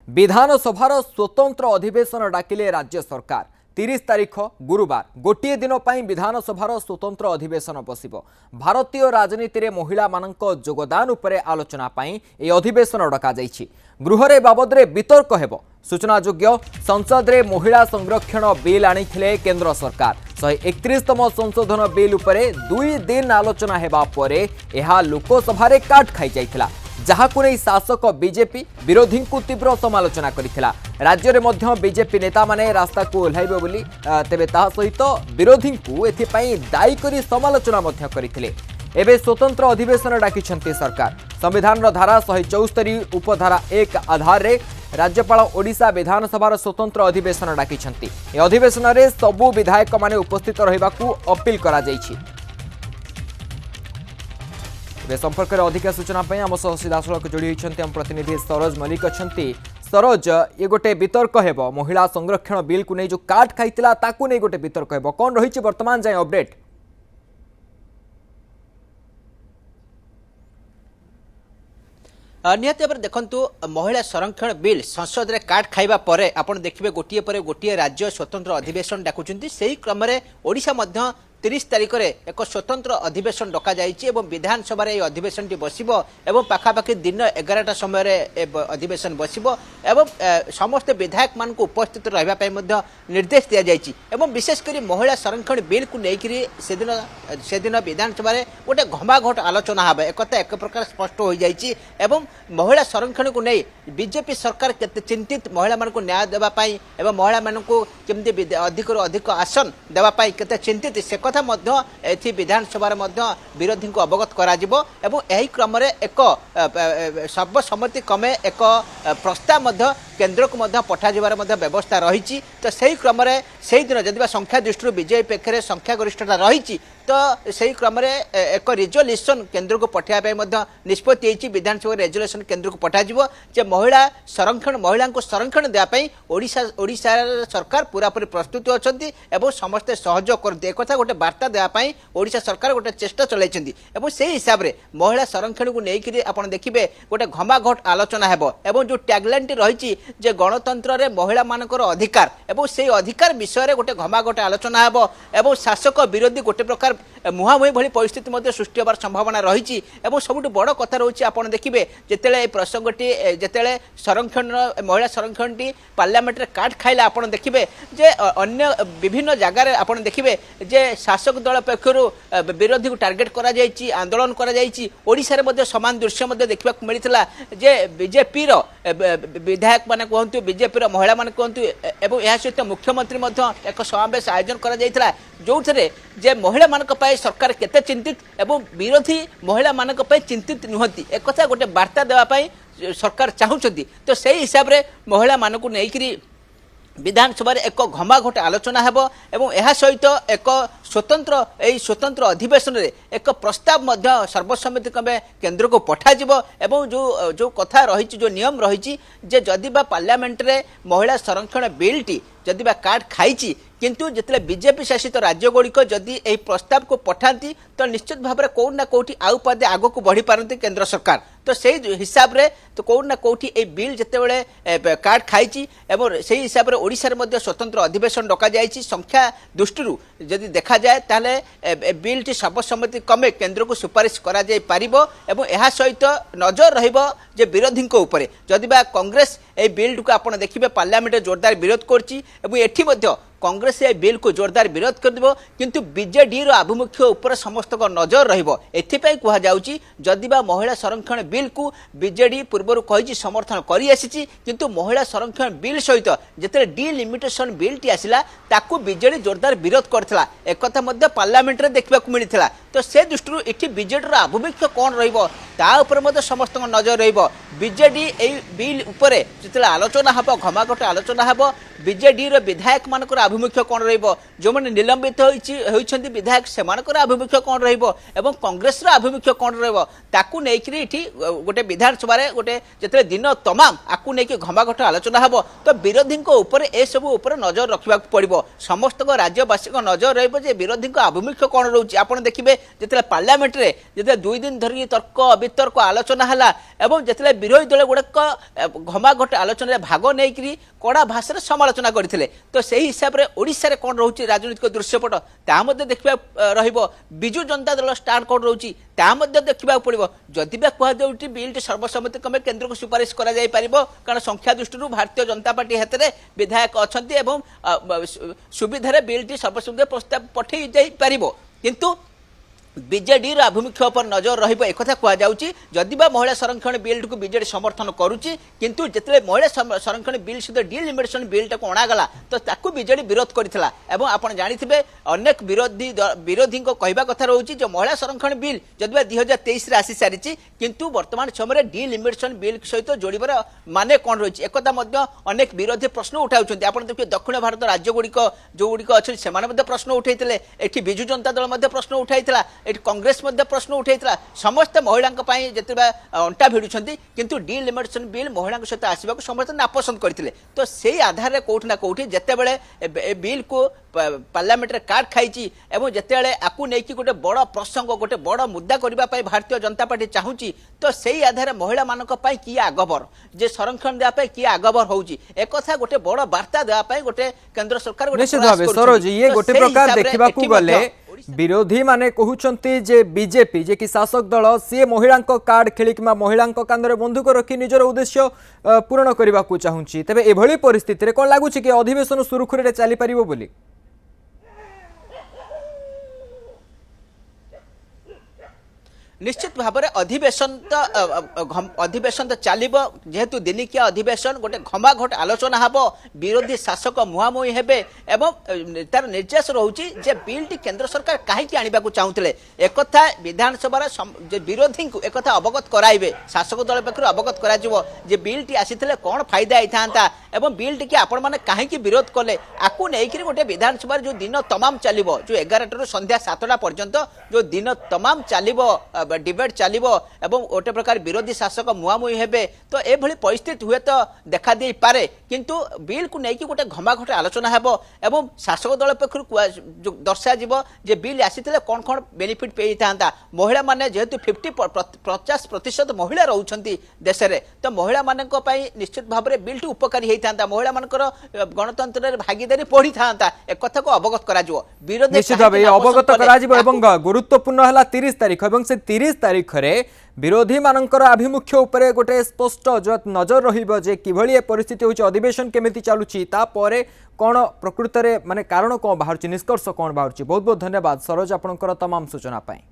विधानसभार स्वतंत्र अधिवेशन डाकिले राज्य सरकार 30 तारीख गुरुवार गोटे दिन पर विधानसभार स्वतंत्र अधिवेशन बसिब। भारतीय राजनीति में महिला मानक योगदान उपरे आलोचना ए अधिवेशन डका गृहरे बाबदरे वितर्क हेब। सूचनायोग्य संसद में महिला संरक्षण बिल आनिथिले केंद्र सरकार 131तम संशोधन बिल उपरे 2 दिन आलोचना हेबा परे एहा लोकसभा रे काट खाई जाइथिला, जहाकु नै शासक बीजेपी विरोधी को तीव्र समालोचना करिथिला। राज्य में मध्य बीजेपी नेता माने रास्ता को ओह्लाइबे बोली तेबे ता सहित विरोधी को एथिपाई दायी करी समालोचना मध्य करिथिले। एबे स्वतंत्र अधिवेशन डाकिछंती सरकार। संविधान धारा 174 उपधारा 1 आधार रे राज्यपाल ओडिशा विधानसभार स्वतंत्र अधिवेशन डाकिछंती। ए अधिवेशन रे सबु विधायक माने उपस्थित रहिबाकू अपील करा जाइछि। संपर्क में अधिक सूचना आम सह सीधासख जोड़ी होती आम प्रतिनिधि सरोज मलिक अच्छा। सरोज, ये गोटे वितर्क हेब महिला संरक्षण बिल को नहीं जो काट खाइतिला ताकू नहीं गोटे वितर्क हेब, कौन रही वर्तमान जाए अपडेट? निहत भाव देखु महिला संरक्षण बिल संसद में काट खाइबा परे आपण देखिए गोटे पर गोटे राज्य स्वतंत्र अधिवेशन डाकुचंती। से क्रम में ओडिशा मध्य 30 तारीख में एक स्वतंत्र अधिवेशन डका जाइए और विधानसभा अधिवेशन बसिब एवं पाखापाखि दिन 11टा समय अधिवेशन बसिब एवं समस्त विधायक मान उपस्थित रही निर्देश दि जाइए। एवं विशेषकर महिला संरक्षण बिल को लेकर सेदिन विधानसभा गोटे घमाघट आलोचना हे एक प्रकार स्पष्ट हो जाइए। एवं महिला संरक्षण को नहीं बीजेपी सरकार केते चिंतित महिला मान न्याय देवाई एवं महिला मान केमती अधिक अधिक आसन देवाई केते चिंतित से कथा मध्य विधानसभा विरोधी को अवगत करा जिवो। एवं यही क्रम एक सर्वसम्मति क्रमे एक प्रस्ताव केंद्र को पठा जबार व्यवस्था रही। तो सही क्रम से दिन जदि संख्या दृष्टि बीजेपी पक्षरे संख्या गरिष्ठता रही तो सही क्रम एक रिजोल्यूशन केंद्र को पठाइबा निष्पत्ति विधानसभा रेजोल्यूशन केंद्र को पठाଯିव जे महिला को संरक्षण देवाई ओडिशा सरकार पूरापूरी प्रस्तुत अच्छी एवं समस्ते सहयोग करते एक गोटे वार्ता देवाई ओडिशा सरकार गोटे चेष्टा चलाई और से हिसाब से महिला संरक्षण को लेकर आप देखिए गोटे घमाघट आलोचना हेब। एवं जो टैगलाइन टी रही जे गणतंत्र में महिला मानकर अधिकार एवं से अधिकार विषय गोटे घमाघट आलोचना हेब एवं शासक विरोधी गोटे प्रकार मुहांमुही भली परिस्थिति सृष्टि होबार संभावना रही। सबुठ बड़ कथा रही आपड़ देखिए जिते प्रसंगटी जिते संरक्षण महिला संरक्षण टी पार्लियामेंट में काट खाइला आपड़ देखिए जे अन्य विभिन्न जगार आपड़ देखिए जे शासक दल पक्षर विरोधी को टार्गेट करा जाइछि, आंदोलन करा जाइछि। ओडिशा रे समान दृश्य देखा मिलता जे बीजेपी विधायक माने कहतु बीजेपी महिला माने कहतु एवं यह सहित मुख्यमंत्री एक समावेश आयोजन करा जाइथिला जो थे जे महिला मानक सरकार केते चिंतित एवं विरोधी महिला मानक चिंतित नुहति एक कथा गोटे वार्ता देवाई सरकार चाहूँगी। तो से हिसाब से महिला मानक नहीं विधानसभा एक घमाघट आलोचना हेब एवं यह सहित एक स्वतंत्र अधिवेशन रे एक प्रस्ताव सर्वसम्मति क्रमे केंद्र को पठाजिब। एवं जो कथा रही जो नियम रही जे जदि बा पार्लियामेंट रे महिला संरक्षण बिल टी जदि बा काट खाई किंतु जितने बीजेपी शासित राज्य गुड़िक जदि यह प्रस्ताव को पठाती तो निश्चित भाव में कौन ना कौटी आउ पदे आग को बढ़ी पारती केंद्र सरकार। तो से हिसाब रे तो कौन ना कौटी ए बिल जिते काट खाई एवं से हिसाब से ओडिशा रे स्वतंत्र अधिवेशन डका जाइए। संख्या दृष्टि जदि देखा जाए ताले बिल टी सर्वसम्मति क्रमे केंद्र को सुपारिश करा जाई पारिबो एवं यह सहित नजर रहिबो जे विरोधी उपरे जदि बा कांग्रेस ए बिल को आप देखिए पार्लियामेंट जोरदार विरोध करछि एवं एठी मध्य कांग्रेस ए बिल को जोरदार विरोध कर देबो किंतु बीजेडी रो आभिमुख्य ऊपर समस्त को नजर रहिबो। एथिपई कहा जाउची जदि बा महिला संरक्षण बिल को बीजेडी पूर्व कही समर्थन करी आसीची किंतु महिला संरक्षण बिल सहित जिते डिलिमिटेशन बिल टी आसिला ताकू बीजेडी जोरदार विरोध करथिला एक कथा मध्य पार्लियामेंट रे देखबा को मिलिथिला। तो से दृष्टि एठी बीजेडी रो आभिमुख्य कोन रहिबो ता ऊपर मध्य समस्त को नजर रहिबो। बीजेडी ए बिल ऊपर जिते आलोचना हबो घमाघट आलोचना हबो बीजेडी रो विधायक मानकर आभिमुख्य कौन जो मैंने निलंबित होइछन्ति विधायक सेमानकर आभिमुख्य कौन एवं कांग्रेस आभिमुख्य कौन ताकू नहीं गोटे विधानसभा गोटे जिते दिन तमाम आपको नहीं घमाघट आलोचना हम तो विरोधी ए सब नजर रखा पड़ो समस्त राज्यवासी नजर रे विरोधी आभिमुख्य कौन रोचे आप देखिए जिते पार्लियामेंट रे जिते 2 दिन धरिक तर्क वितर्क आलोचना है जिते विरोधी दल गुड़ाक घमाघट आलोचन भाग नहीं कड़ा भाषा समालोचना करते तो से हिसाब से ओडिशा रे कौन रोचे राजनीतिक दृश्यपट ता देखा विजु जनता दल स्टार कौन रोचे देखा पड़ो जदि कहुटी बिल सर्वसम्मति क्रमे केन्द्र को सुपारिश कर कारण संख्या दृष्टि भारतीय जनता पार्टी हाथ में विधायक अच्छा सुविधार बिल सर्वसम्मति प्रस्ताव पठे जापर किंतु बीजेडी आभिमुख्य पर नजर रही जदि महिला संरक्षण बिल को बीजेडी समर्थन करुच्ची किंतु जिते महिला संरक्षण बिल सहित डिलिमिटेशन बिल टाक अणागला तो ताकू बीजेडी विरोध करथिला एवं आपण जानिथिबे अनेक विरोधी कहवा कथा रोची जो महिला संरक्षण बिल जदि 2023 आसी सारी किंतु वर्तमान समय डिलिमिटेशन बिल सहित जोड़बार माने कौन रही एक अनेक विरोधी प्रश्न उठाउछन्ति आपण देखिए दक्षिण भारत राज्य गुड़िक जो गुड़िक अच्छे से प्रश्न उठाइले एठी बिजु जनता दल प्रश्न उठाइला एटी कांग्रेस प्रश्न उठाइला समस्त महिला जिते अंटा भिड़ुंट किंतु डिलिमिटेशन बिल महिला सहित आसवा समस्त नापसंद करते तो से आधार में कौटना कौटी जिते बिल को पार्लियामेंट रे काट खाई एवं जिते आपको नहीं गोटे बड़ प्रसंग गोटे बड़ मुद्दा करने भारतीय जनता पार्टी चाहूँगी तो से आधार महिला मान किए आगबर जे संरक्षण देवाई किए आगबर होची एक कथा गोटे बड़ वार्ता देवाई गोटे केंद्र सरकार निश्चित भाव सरोज ये गोटे प्रकार देखा गले विरोधी माने कहउछंती जे बीजेपी जे कि शासक दल सी महिला कार्ड खेली कि महिला कांधरे बंधुक रखी निजर उद्देश्य पूरण करने को चाहूँगी तेज एभली परिस्थिति कौन लगुच कि अधिवेशन सुरुखुरी चली पारिबो बोली निश्चित भाव में अधिवेशन तो चलो जेहेतु दिनिकिया अधिवेशन गोटे घमाघट आलोचना हम विरोधी शासक मुहांमुही हेबे एवं तार निर्देश रोचे जे बिल टी केंद्र सरकार कहीं आने को चाहूले एक विधानसभा विरोधी को एक अवगत कराइबे शासक दल पक्ष अवगत कर बिल टी आसी कौन फायदा होता एवं बिल टी आपण मैंने कहीं विरोध कले आपको नहीं गोटे विधानसभा जो दिन तमाम चलो जो 11 संध्या 7टा पर्यंत जो दिन तमाम चलो डिबेट चलो एवं गोटे प्रकार विरोधी शासक मुहांमुही हेबे तो एभली परिस्थिति हुए तो देखा दे पारे किंतु बिल को लेकिन गोटे घमाघट आलोचना हेबो एवं शासक दल पक्ष दर्शा जे बिल आसी कौन कौन बेनिफिट पे था महिला माने जेहेतु 50% महिला रोचंती देश में तो महिला मान निश्चित भाव में बिल टी उपकारी होता महिला मानकर गणतंत्र भागीदारी बढ़ी था एक कथा को अवगत करा विरोधी निश्चित भाव अवगत करा गुरुत्वपूर्ण है 30 तारीख और से 30 तारीख रे विरोधी मानकर आभिमुख्य उपरे गोटे स्पष्ट जो नजर रहिबो जे किभली परिस्थिति होची अधिवेशन केमिति चालुची तापरे कौन प्रकृत में माने कारण कौन बाहर निष्कर्ष कौन बाहर बहुत बहुत धन्यवाद सरोज आपनकर तमाम सूचना पाई।